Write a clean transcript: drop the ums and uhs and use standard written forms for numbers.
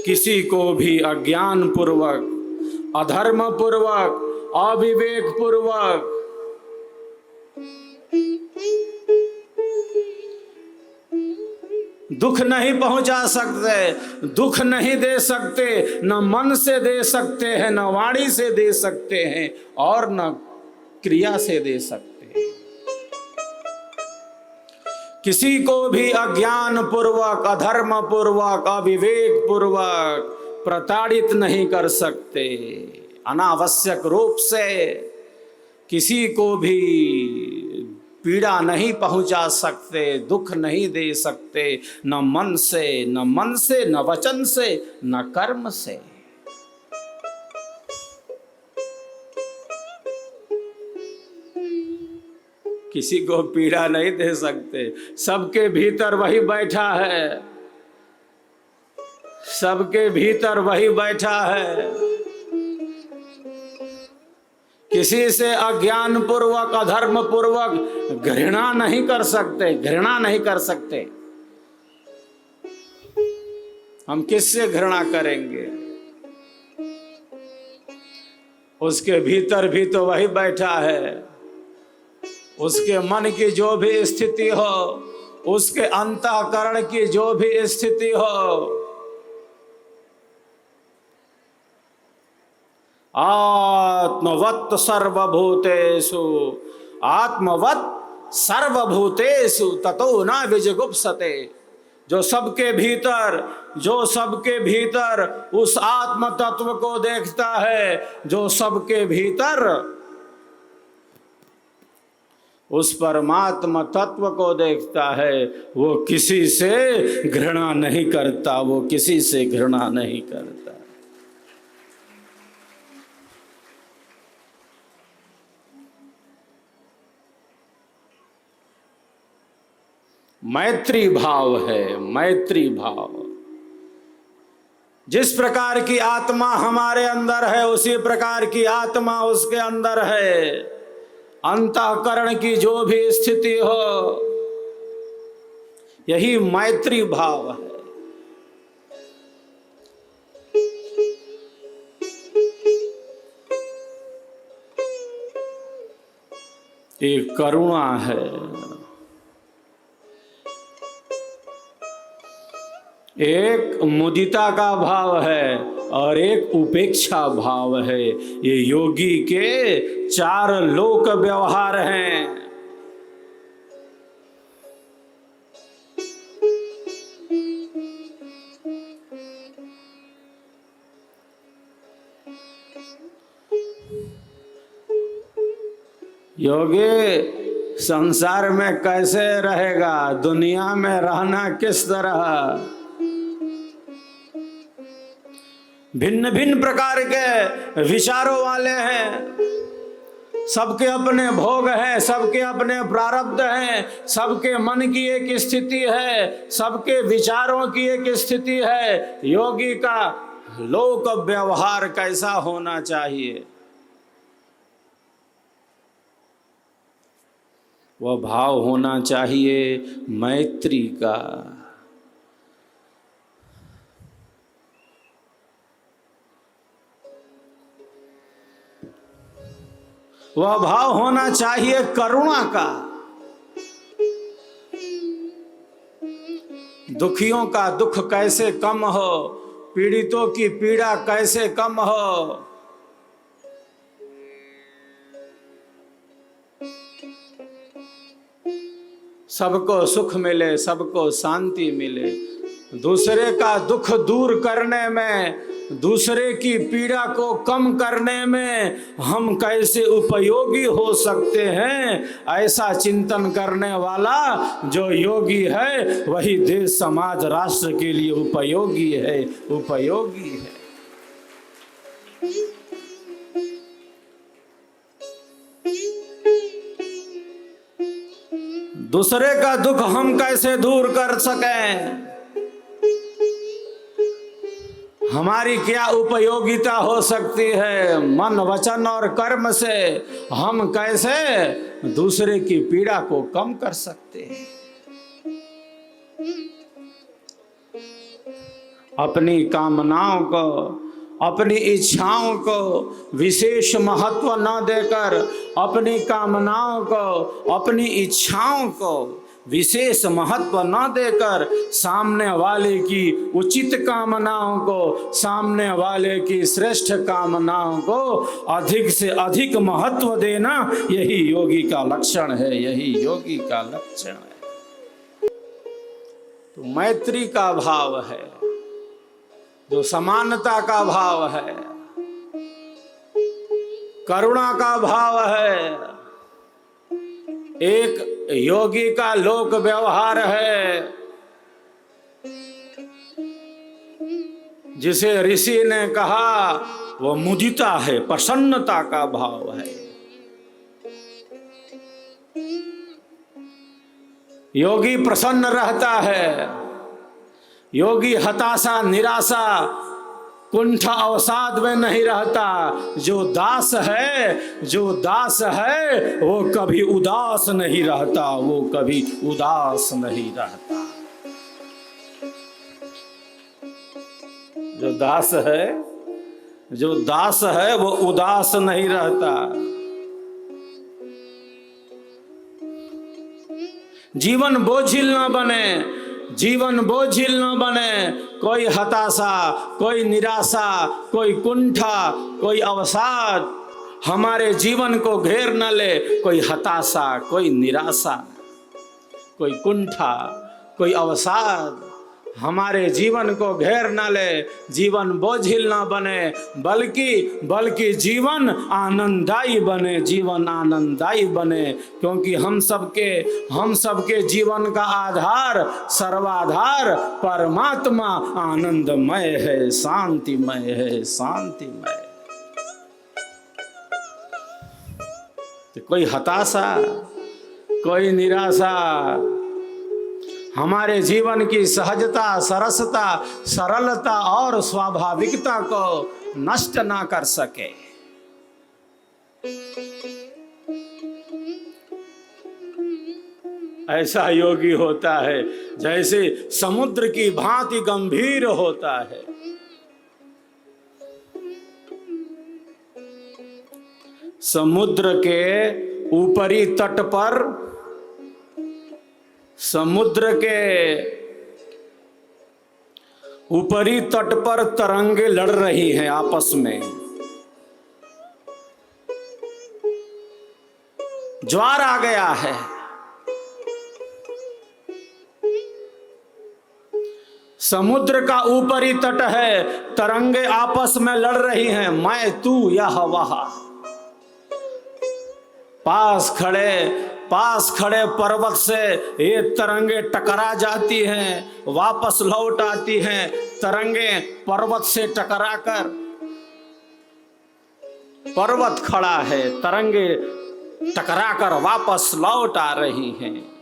किसी को भी अज्ञान पूर्वक, अधर्म पूर्वक, अविवेक पूर्वक दुख नहीं पहुंचा सकते, दुख नहीं दे सकते, न मन से दे सकते हैं, न वाणी से दे सकते हैं, और न क्रिया से दे सकते हैं। किसी को भी अज्ञान पूर्वक, अधर्म पूर्वक, अविवेक पूर्वक प्रताड़ित नहीं कर सकते। अनावश्यक रूप से किसी को भी पीड़ा नहीं पहुंचा सकते, दुख नहीं दे सकते, न मन से, न वचन से, न कर्म से। किसी को पीड़ा नहीं दे सकते। सबके भीतर वही बैठा है, सबके भीतर वही बैठा है। किसी से अज्ञान पूर्वक, अधर्म पूर्वक घृणा नहीं कर सकते, घृणा नहीं कर सकते। हम किससे घृणा करेंगे? उसके भीतर भी तो वही बैठा है। उसके मन की जो भी स्थिति हो, उसके अंतःकरण की जो भी स्थिति हो, आत्मवत् सर्वभूतेषु, आत्मवत् सर्वभूतेषु ततो न विजुगुप्सते। जो सबके भीतर उस आत्म तत्व को देखता है, जो सबके भीतर उस परमात्मा तत्व को देखता है, वो किसी से घृणा नहीं करता, वो किसी से घृणा नहीं करता। मैत्री भाव है, मैत्री भाव। जिस प्रकार की आत्मा हमारे अंदर है, उसी प्रकार की आत्मा उसके अंदर है। अंतःकरण की जो भी स्थिति हो, यही मैत्री भाव है। एक करुणा है, एक मुदिता का भाव है, और एक उपेक्षा भाव है। ये योगी के 4 लोक व्यवहार हैं। योगी संसार में कैसे रहेगा, दुनिया में रहना किस तरह, भिन्न भिन्न प्रकार के विचारों वाले हैं। सबके अपने भोग हैं, सबके अपने प्रारब्ध हैं, सबके मन की एक स्थिति है, सबके विचारों की एक स्थिति है। योगी का लोक व्यवहार कैसा होना चाहिए? वह भाव होना चाहिए मैत्री का। वह भाव होना चाहिए करुणा का। दुखियों का दुख कैसे कम हो, पीड़ितों की पीड़ा कैसे कम हो। सबको सुख मिले, सबको शांति मिले। दूसरे का दुख दूर करने में, दूसरे की पीड़ा को कम करने में हम कैसे उपयोगी हो सकते हैं, ऐसा चिंतन करने वाला जो योगी है, वही देश समाज राष्ट्र के लिए उपयोगी है, उपयोगी है। दूसरे का दुख हम कैसे दूर कर सकें, हमारी क्या उपयोगिता हो सकती है, मन वचन और कर्म से हम कैसे दूसरे की पीड़ा को कम कर सकते हैं। अपनी कामनाओं को, अपनी इच्छाओं को विशेष महत्व न देकर, अपनी कामनाओं को, अपनी इच्छाओं को विशेष महत्व न देकर, सामने वाले की उचित कामनाओं को, सामने वाले की श्रेष्ठ कामनाओं को अधिक से अधिक महत्व देना, यही योगी का लक्षण है, यही योगी का लक्षण है। तो मैत्री का भाव है, जो समानता का भाव है, करुणा का भाव है, एक योगी का लोक व्यवहार है, जिसे ऋषि ने कहा वो मुदिता है, प्रसन्नता का भाव है। योगी प्रसन्न रहता है, योगी हताशा, निराशा, कुंठ अवसाद में नहीं रहता। जो दास है, जो दास है वो कभी उदास नहीं रहता, वो कभी उदास नहीं रहता। जो दास है, जो दास है वो उदास नहीं रहता। जीवन बोझिल न बने, जीवन बोझिल न बने। कोई हताशा, कोई निराशा, कोई कुंठा, कोई अवसाद हमारे जीवन को घेर न ले। कोई हताशा, कोई निराशा, कोई कुंठा, कोई अवसाद हमारे जीवन को घेर न ले। जीवन बोझिल न बने, बल्कि जीवन आनंददायी बने, जीवन आनंददायी बने। क्योंकि हम सबके जीवन का आधार, सर्वाधार परमात्मा आनंदमय है, शांतिमय है, शांतिमय। तो कोई हताशा, कोई निराशा हमारे जीवन की सहजता, सरसता, सरलता और स्वाभाविकता को नष्ट ना कर सके। ऐसा योगी होता है जैसे समुद्र की भांति गंभीर होता है। समुद्र के ऊपरी तट पर, समुद्र के ऊपरी तट पर तरंगे लड़ रही हैं आपस में। ज्वार आ गया है। समुद्र का ऊपरी तट है, तरंगे आपस में लड़ रही हैं, मैं तू यह वह। पास खड़े पर्वत से ये तरंगे टकरा जाती हैं, वापस लौट आती हैं। तरंगे पर्वत से टकराकर, पर्वत खड़ा है, तरंगे टकराकर वापस लौट आ रही हैं।